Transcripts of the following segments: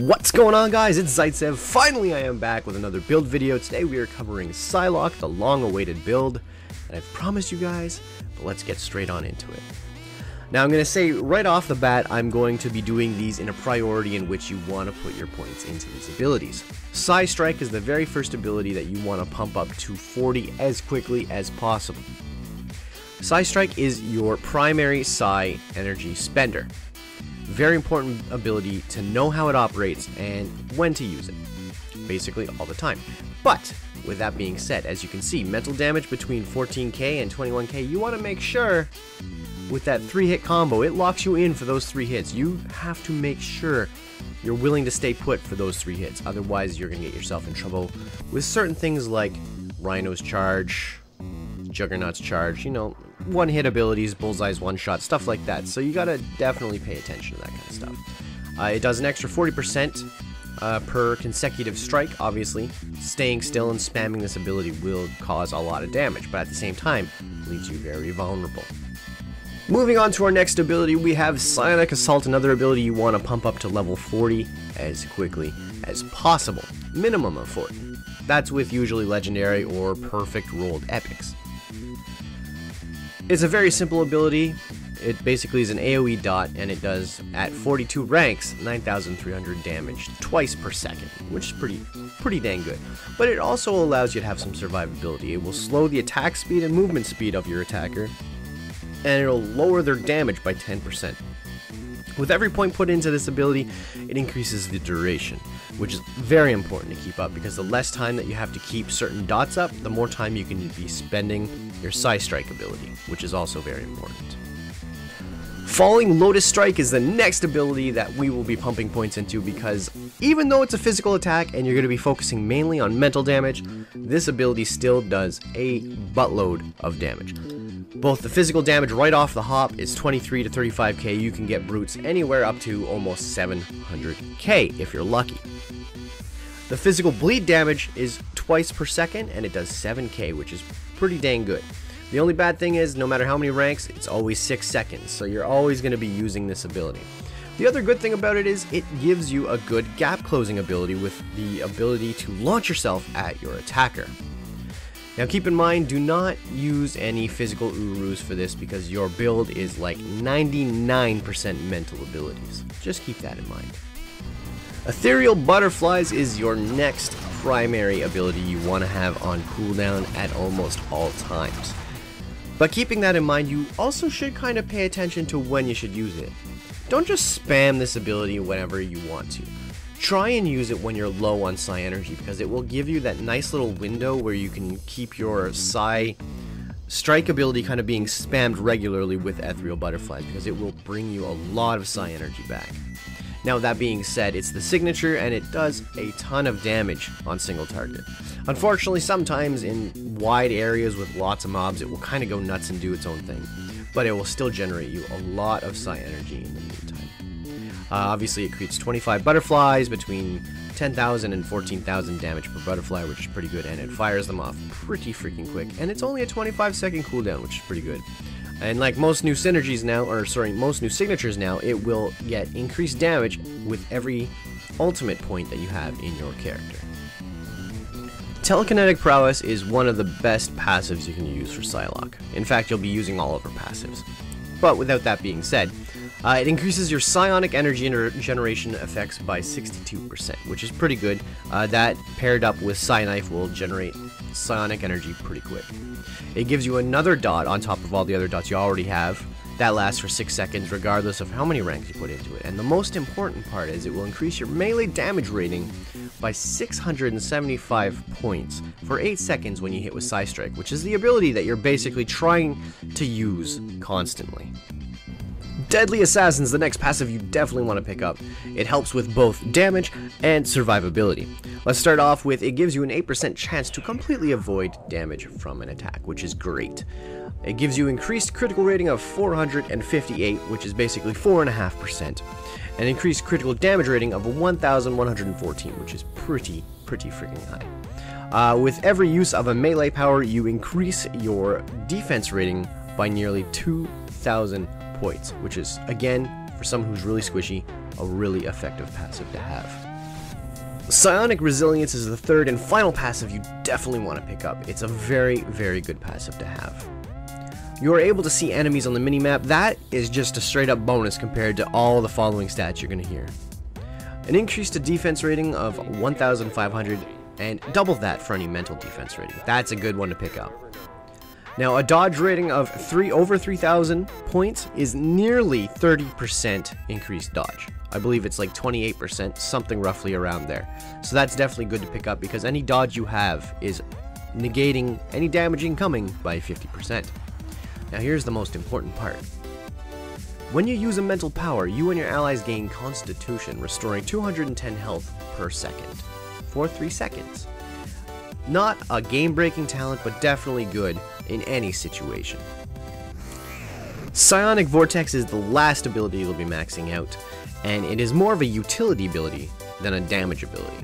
What's going on, guys? It's Zaitsev. Finally, I am back with another build video. Today we are covering Psylocke, the long-awaited build, and I've promised you guys, but let's get straight on into it. Now, I'm going to say right off the bat, I'm going to be doing these in a priority in which you want to put your points into these abilities. Psi Strike is the very first ability that you want to pump up to 40 as quickly as possible. Psi Strike is your primary Psi energy spender. Very important ability to know how it operates and when to use it, basically all the time. But with that being said, as you can see, mental damage between 14k and 21k, you want to make sure with that 3-hit combo, it locks you in for those 3 hits. You have to make sure you're willing to stay put for those 3 hits, otherwise you're going to get yourself in trouble with certain things like Rhino's charge, Juggernaut's charge, you know, one-hit abilities, Bullseye's one-shot, stuff like that. So you gotta definitely pay attention to that kind of stuff. It does an extra 40% per consecutive strike, obviously. Staying still and spamming this ability will cause a lot of damage, but at the same time, leaves you very vulnerable. Moving on to our next ability, we have Psylocke Assault, another ability you want to pump up to level 40 as quickly as possible. Minimum of 40. That's with usually legendary or perfect rolled epics. It's a very simple ability. It basically is an AoE dot, and it does, at 42 ranks, 9,300 damage twice per second, which is pretty dang good. But it also allows you to have some survivability. It will slow the attack speed and movement speed of your attacker, and it'll lower their damage by 10%. With every point put into this ability, it increases the duration, which is very important to keep up, because the less time that you have to keep certain dots up, the more time you can be spending your Psi Strike ability, which is also very important. Falling Lotus Strike is the next ability that we will be pumping points into, because even though it's a physical attack and you're going to be focusing mainly on mental damage, this ability still does a buttload of damage. Both the physical damage right off the hop is 23 to 35k. You can get brutes anywhere up to almost 700k if you're lucky. The physical bleed damage is twice per second, and it does 7k, which is pretty dang good. The only bad thing is, no matter how many ranks, it's always 6 seconds, so you're always going to be using this ability. The other good thing about it is it gives you a good gap closing ability with the ability to launch yourself at your attacker. Now keep in mind, do not use any physical urus for this, because your build is like 99% mental abilities. Just keep that in mind. Ethereal Butterflies is your next primary ability you want to have on cooldown at almost all times. But keeping that in mind, you also should kind of pay attention to when you should use it. Don't just spam this ability whenever you want to. Try and use it when you're low on Psi energy, because it will give you that nice little window where you can keep your Psi Strike ability kind of being spammed regularly with Ethereal Butterflies, because it will bring you a lot of Psi energy back. Now, that being said, it's the signature, and it does a ton of damage on single target. Unfortunately, sometimes in wide areas with lots of mobs, it will kind of go nuts and do its own thing, but it will still generate you a lot of Psi energy in the meantime. Obviously, it creates 25 butterflies, between 10,000 and 14,000 damage per butterfly, which is pretty good, and it fires them off pretty freaking quick, and it's only a 25-second cooldown, which is pretty good. And like most new synergies now, most new signatures now, it will get increased damage with every ultimate point that you have in your character. Telekinetic Prowess is one of the best passives you can use for Psylocke. In fact, you'll be using all of her passives. But without that being said, it increases your psionic energy generation effects by 62%, which is pretty good. That paired up with Psi Knife will generate psionic energy pretty quick. It gives you another dot on top of all the other dots you already have. That lasts for 6 seconds regardless of how many ranks you put into it. And the most important part is it will increase your melee damage rating by 675 points for 8 seconds when you hit with Psi Strike, which is the ability that you're basically trying to use constantly. Deadly Assassin's the next passive you definitely want to pick up. It helps with both damage and survivability. Let's start off with, it gives you an 8% chance to completely avoid damage from an attack, which is great. It gives you increased critical rating of 458, which is basically 4.5%, and increased critical damage rating of 1,114, which is pretty freaking high. With every use of a melee power, you increase your defense rating by nearly 2,000 points, which is, again, for someone who's really squishy, a really effective passive to have. Psionic Resilience is the third and final passive you definitely want to pick up. It's a very, very good passive to have. You are able to see enemies on the minimap. That is just a straight up bonus compared to all the following stats you're going to hear. An increase to defense rating of 1,500 and double that for any mental defense rating. That's a good one to pick up. Now, a dodge rating of over 3,000 points is nearly 30% increased dodge. I believe it's like 28%, something roughly around there. So that's definitely good to pick up because any dodge you have is negating any damage incoming by 50%. Now here's the most important part. When you use a mental power, you and your allies gain Constitution, restoring 210 health per second for 3 seconds. Not a game-breaking talent, but definitely good in any situation. Psionic Vortex is the last ability you'll be maxing out, and it is more of a utility ability than a damage ability.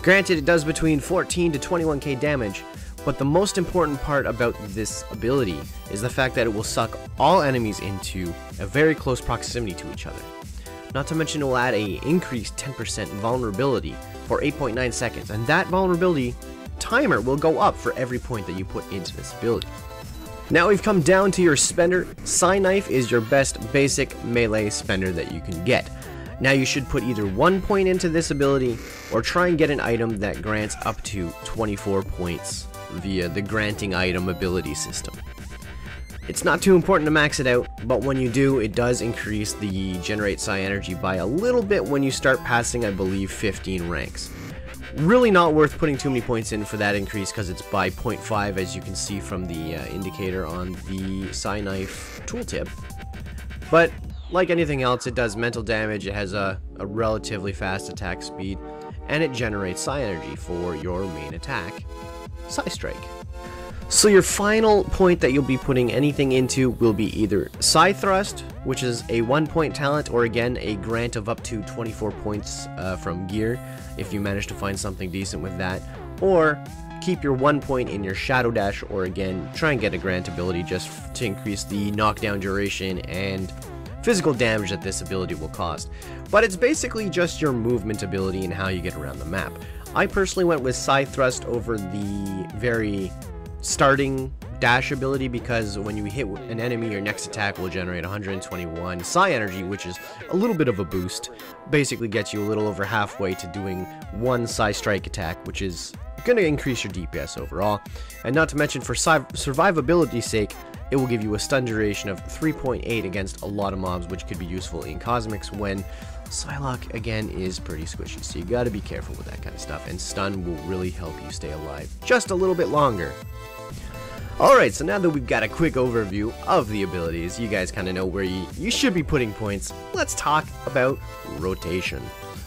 Granted, it does between 14 to 21k damage, but the most important part about this ability is the fact that it will suck all enemies into a very close proximity to each other. Not to mention it will add a increased 10% vulnerability for 8.9 seconds, and that vulnerability timer will go up for every point that you put into this ability. Now we've come down to your spender. Psi Knife is your best basic melee spender that you can get. Now you should put either 1 point into this ability or try and get an item that grants up to 24 points via the granting item ability system. It's not too important to max it out, but when you do, it does increase the generate psi energy by a little bit when you start passing, I believe, 15 ranks. Really not worth putting too many points in for that increase because it's by 0.5, as you can see from the indicator on the Psi Knife tooltip. But like anything else, it does mental damage, it has a relatively fast attack speed, and it generates psi energy for your main attack, Psi Strike. So your final point that you'll be putting anything into will be either Psi Thrust, which is a 1-point talent, or again a grant of up to 24 points from gear if you manage to find something decent with that, or keep your 1 point in your Shadow Dash, or again try and get a grant ability just to increase the knockdown duration and physical damage that this ability will cost. But it's basically just your movement ability and how you get around the map. I personally went with Psi Thrust over the very starting dash ability because when you hit an enemy, your next attack will generate 121 psi energy, which is a little bit of a boost. Basically gets you a little over halfway to doing one Psi Strike attack, which is going to increase your DPS overall. And not to mention, for survivability's sake, it will give you a stun duration of 3.8 against a lot of mobs, which could be useful in Cosmics when Psylocke, again, is pretty squishy, so you gotta be careful with that kind of stuff, and stun will really help you stay alive just a little bit longer. Alright, so now that we've got a quick overview of the abilities, you guys kind of know where you should be putting points, let's talk about rotation.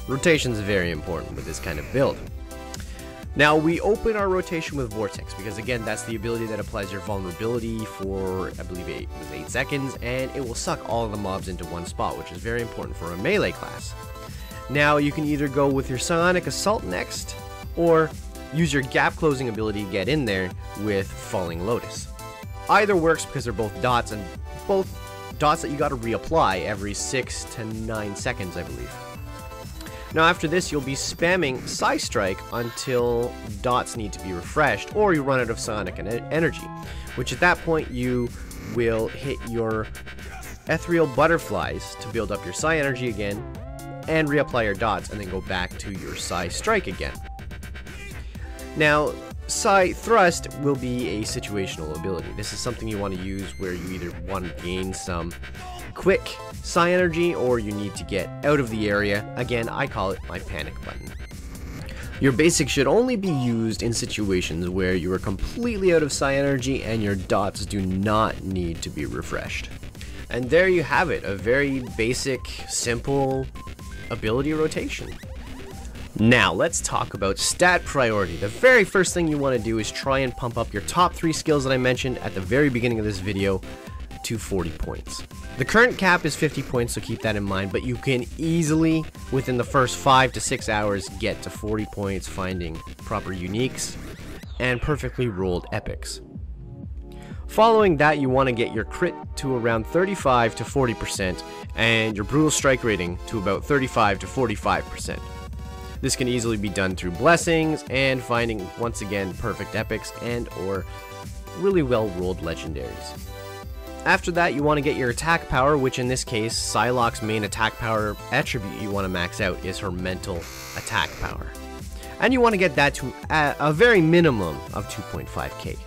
Rotation is very important with this kind of build. Now, we open our rotation with Vortex, because again, that's the ability that applies your vulnerability for, I believe, 8 seconds, and it will suck all of the mobs into one spot, which is very important for a melee class. Now, you can either go with your Psylocke Assault next, or use your gap closing ability to get in there with Falling Lotus. Either works because they're both dots, and both dots that you gotta reapply every 6 to 9 seconds, I believe. Now after this, you'll be spamming Psi Strike until dots need to be refreshed, or you run out of psionic energy, which at that point you will hit your Ethereal Butterflies to build up your Psi energy again, and reapply your dots, and then go back to your Psi Strike again. Now, Psi Thrust will be a situational ability. This is something you want to use where you either want to gain some quick psi energy or you need to get out of the area. Again, I call it my panic button. Your basic should only be used in situations where you are completely out of psi energy and your dots do not need to be refreshed. And there you have it, a very basic, simple ability rotation. Now, let's talk about stat priority. The very first thing you want to do is try and pump up your top 3 skills that I mentioned at the very beginning of this video to 40 points. The current cap is 50 points, so keep that in mind, but you can easily, within the first 5 to 6 hours, get to 40 points finding proper uniques and perfectly rolled epics. Following that, you want to get your crit to around 35 to 40% and your brutal strike rating to about 35 to 45%. This can easily be done through blessings and finding, once again, perfect epics and or really well rolled legendaries. After that, you want to get your attack power, which in this case, Psylocke's main attack power attribute you want to max out is her mental attack power. And you want to get that to a very minimum of 2.5k.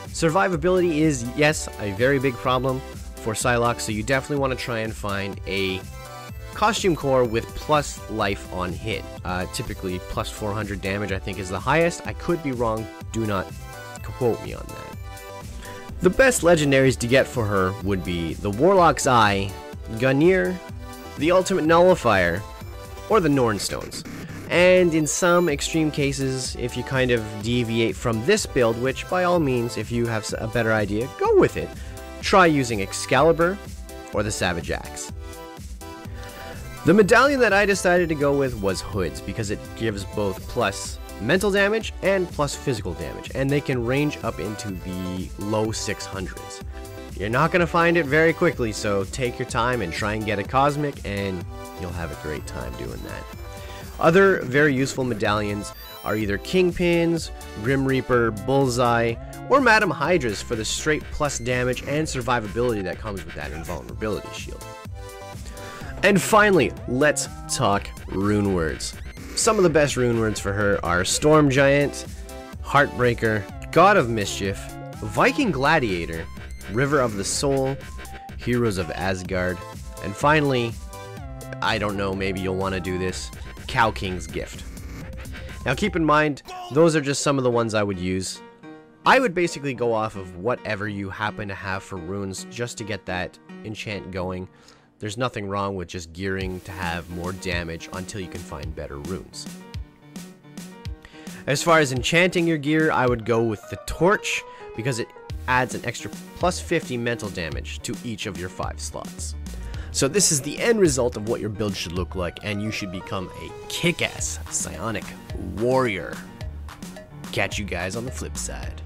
Survivability is, yes, a very big problem for Psylocke, so you definitely want to try and find a costume core with plus life on hit. Typically plus 400 damage I think is the highest. I could be wrong, do not quote me on that. The best legendaries to get for her would be the Warlock's Eye, Gungnir, the Ultimate Nullifier, or the Norn Stones. And in some extreme cases, if you kind of deviate from this build, which by all means, if you have a better idea, go with it, try using Excalibur or the Savage Axe. The medallion that I decided to go with was Hood's because it gives both plus mental damage and plus physical damage, and they can range up into the low 600s. You're not going to find it very quickly, so take your time and try and get a cosmic, and you'll have a great time doing that. Other very useful medallions are either Kingpins, Grim Reaper, Bullseye, or Madam Hydra's for the straight plus damage and survivability that comes with that invulnerability shield. And finally, let's talk rune words. Some of the best rune words for her are Storm Giant, Heartbreaker, God of Mischief, Viking Gladiator, River of the Soul, Heroes of Asgard, and finally, I don't know, maybe you'll want to do this, Cow King's Gift. Now keep in mind, those are just some of the ones I would use. I would basically go off of whatever you happen to have for runes just to get that enchant going. There's nothing wrong with just gearing to have more damage until you can find better runes. As far as enchanting your gear, I would go with the Torch because it adds an extra plus 50 mental damage to each of your 5 slots. So this is the end result of what your build should look like, and you should become a kick-ass psionic warrior. Catch you guys on the flip side.